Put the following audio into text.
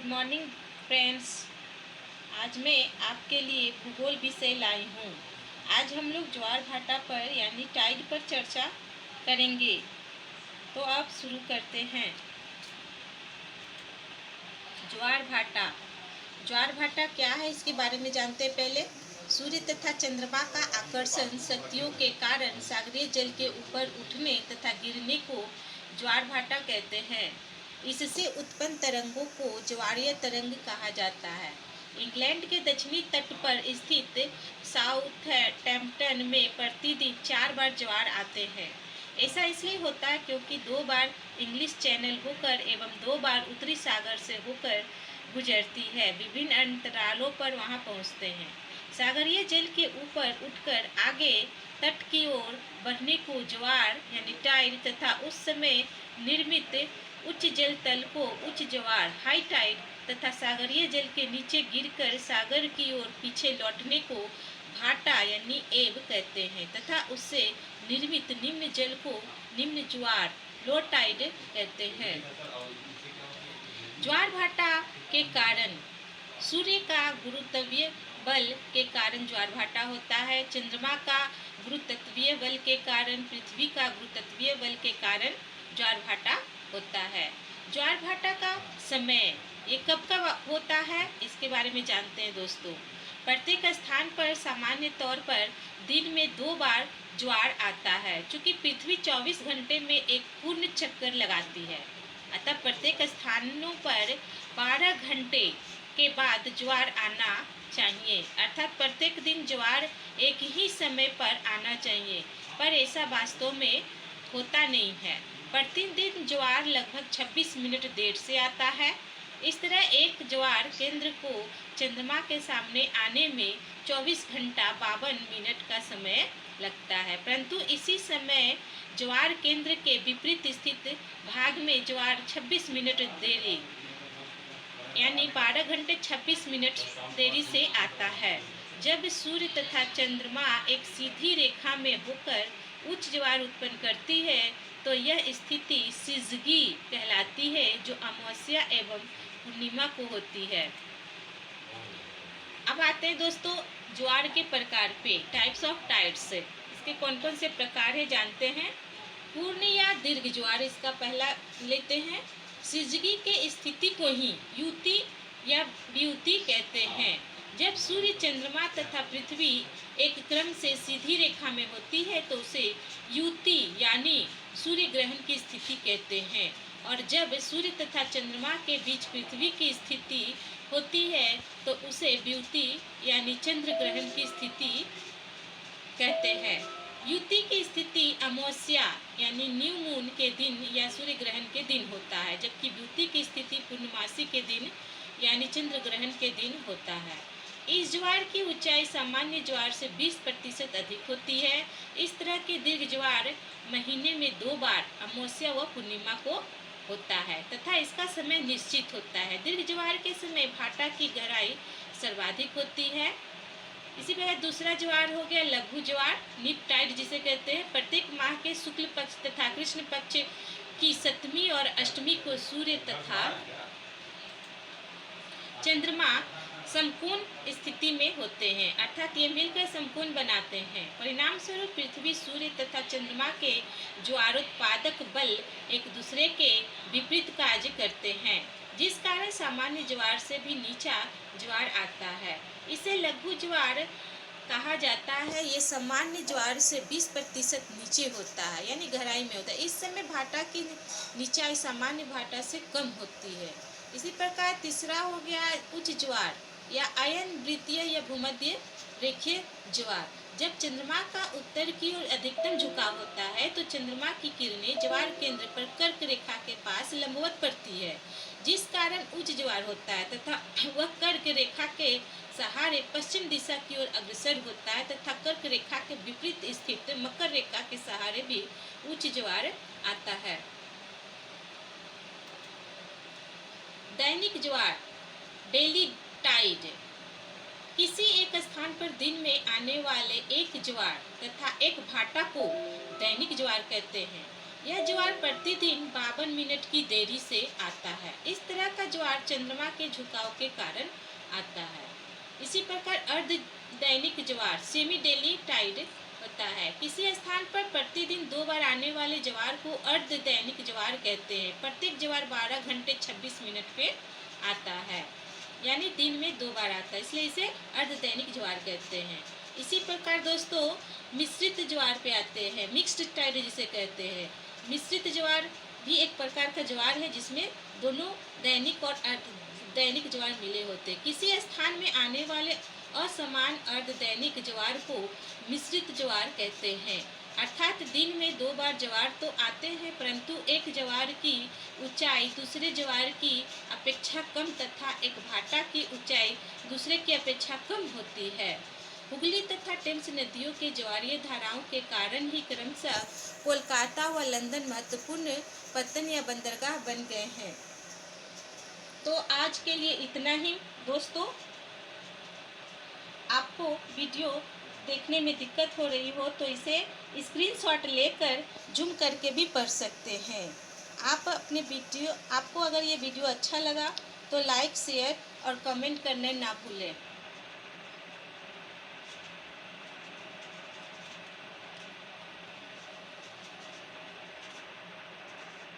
Morning friends. आज मैं आपके लिए भूगोल विषय लाई हूँ। आज हम लोग ज्वार भाटा पर यानी टाइड पर चर्चा करेंगे। तो आप शुरू करते हैं। ज्वार भाटा। ज्वार भाटा क्या है, इसके बारे में जानते हैं। पहले सूर्य तथा चंद्रमा का आकर्षण शक्तियों के कारण सागरीय जल के ऊपर उठने तथा गिरने को ज्वार भाटा कहते हैं। इससे उत्पन्न तरंगों को ज्वारीय तरंग कहा जाता है। इंग्लैंड के दक्षिणी तट पर स्थित साउथैम्पटन में प्रतिदिन 4 बार ज्वार आते हैं। ऐसा इसलिए होता है क्योंकि 2 बार इंग्लिश चैनल होकर एवं 2 बार उत्तरी सागर से होकर गुजरती है। विभिन्न अंतरालों पर वहां पहुंचते हैं। सागरीय जल के ऊपर उठकर आगे तट की ओर बढ़ने को ज्वार यानी टाइड तथा उस समय निर्मित उच्च जल तल को उच्च ज्वार हाई टाइड तथा सागरीय जल के नीचे गिरकर सागर की ओर पीछे लौटने को भाटा यानी एब कहते हैं तथा उससे निर्मित निम्न जल को निम्न ज्वार लो टाइड कहते हैं। ज्वार भाटा के कारण सूर्य का गुरुत्वीय बल के कारण ज्वार भाटा होता है। चंद्रमा का गुरुत्वीय बल के कारण, पृथ्वी का गुरुत्वीय बल के कारण ज्वार भाटा होता है। ज्वार भाटा का समय ये कब कब होता है, इसके बारे में जानते हैं दोस्तों। प्रत्येक स्थान पर सामान्य तौर पर दिन में 2 बार ज्वार आता है। चूँकि पृथ्वी 24 घंटे में एक पूर्ण चक्कर लगाती है, अतः प्रत्येक स्थानों पर 12 घंटे के बाद ज्वार आना चाहिए। अर्थात प्रत्येक दिन ज्वार एक ही समय पर आना चाहिए, पर ऐसा वास्तव में होता नहीं है। प्रतिदिन ज्वार लगभग 26 मिनट देर से आता है। इस तरह एक ज्वार केंद्र को चंद्रमा के सामने आने में 24 घंटा 52 मिनट का समय लगता है, परंतु इसी समय ज्वार केंद्र के विपरीत स्थित भाग में ज्वार 26 मिनट देरी यानी 12 घंटे 26 मिनट देरी से आता है। जब सूर्य तथा चंद्रमा एक सीधी रेखा में होकर उच्च ज्वार उत्पन्न करती है तो यह स्थिति सिजगी कहलाती है, जो अमावस्या एवं पूर्णिमा को होती है। अब आते हैं दोस्तों ज्वार के प्रकार पे, टाइप्स ऑफ टाइड्स। इसके कौन कौन से प्रकार है जानते हैं। पूर्ण या दीर्घ ज्वार इसका पहला लेते हैं। सिजगी के स्थिति को ही युति या व्युति कहते हैं। जब सूर्य, चंद्रमा तथा पृथ्वी एक क्रम से सीधी रेखा में होती है तो उसे युति यानी सूर्य ग्रहण की स्थिति कहते हैं, और जब सूर्य तथा चंद्रमा के बीच पृथ्वी की स्थिति होती है तो उसे व्युति यानी चंद्र ग्रहण की स्थिति कहते हैं। युति की स्थिति अमावस्या यानी न्यू मून के दिन या सूर्य ग्रहण के दिन होता है, जबकि व्युति की स्थिति पूर्णमासी के दिन यानी चंद्र ग्रहण के दिन होता है। इस ज्वार की ऊंचाई सामान्य ज्वार से 20% अधिक होती है। इस तरह के दीर्घ ज्वार महीने में 2 बार अमावस्या व पूर्णिमा को होता है तथा इसका समय निश्चित होता है। दीर्घ ज्वार के समय भाटा की गहराई सर्वाधिक होती है। इसी प्रकार दूसरा ज्वार हो गया लघु ज्वार, नीप टाइड जिसे कहते हैं। प्रत्येक माह के शुक्ल पक्ष तथा कृष्ण पक्ष की 7वीं और 8वीं को सूर्य तथा चंद्रमा समकोण स्थिति में होते हैं, अर्थात ये मिलकर समकोण बनाते हैं। परिणाम स्वरूप पृथ्वी, सूर्य तथा चंद्रमा के ज्वारोत्पादक बल एक दूसरे के विपरीत कार्य करते हैं, जिस कारण सामान्य ज्वार से भी नीचा ज्वार आता है। इसे लघु ज्वार कहा जाता है। ये सामान्य ज्वार से 20% नीचे होता है यानी गहराई में होता है। इस समय भाटा की नीचाई सामान्य भाटा से कम होती है। इसी प्रकार तीसरा हो गया उच्च ज्वार या अयन वृत्तीय या भूमध्य रेखीय ज्वार। जब चंद्रमा का उत्तर की ओर अधिकतम झुकाव होता है तो चंद्रमा की किरणें ज्वार केंद्र पर कर्क रेखा के पास लंबवत पड़ती है, जिस कारण उच्च ज्वार होता है तथा वह कर्क रेखा के सहारे पश्चिम दिशा की ओर अग्रसर होता है तथा कर्क रेखा के विपरीत स्थित मकर रेखा के सहारे भी उच्च ज्वार आता है। दैनिक ज्वार डेली टाइड किसी एक स्थान पर दिन में आने वाले एक ज्वार तथा एक भाटा को दैनिक ज्वार कहते हैं। यह ज्वार प्रतिदिन 52 मिनट की देरी से आता है। इस तरह का ज्वार चंद्रमा के झुकाव के कारण आता है। इसी प्रकार अर्ध दैनिक ज्वार सेमी डेली टाइड होता है। किसी स्थान पर प्रतिदिन 2 बार आने वाले ज्वार को अर्ध दैनिक ज्वार कहते हैं। प्रत्येक ज्वार 12 घंटे 26 मिनट पे आता है, यानी दिन में 2 बार आता है, इसलिए इसे अर्ध दैनिक ज्वार कहते हैं। इसी प्रकार दोस्तों मिश्रित ज्वार पे आते हैं, मिक्स्ड टाइड जिसे कहते हैं। मिश्रित ज्वार भी एक प्रकार का ज्वार है जिसमें दोनों दैनिक और अर्ध दैनिक ज्वार मिले होते हैं। किसी स्थान में आने वाले असमान अर्ध दैनिक ज्वार को मिश्रित ज्वार कहते हैं। अर्थात दिन में 2 बार ज्वार तो आते हैं, परंतु एक ज्वार की ऊंचाई दूसरे ज्वार की अपेक्षा कम तथा एक भाटा की ऊंचाई दूसरे की अपेक्षा कम होती है। हुगली तथा टेम्स नदियों के ज्वारीय धाराओं के कारण ही क्रमशः कोलकाता व लंदन महत्वपूर्ण पत्तन या बंदरगाह बन गए हैं। तो आज के लिए इतना ही दोस्तों। आपको वीडियो देखने में दिक्कत हो रही हो तो इसे स्क्रीनशॉट लेकर जूम करके भी पढ़ सकते हैं। आपको अगर ये वीडियो अच्छा लगा तो लाइक, शेयर और कमेंट करने ना भूलें।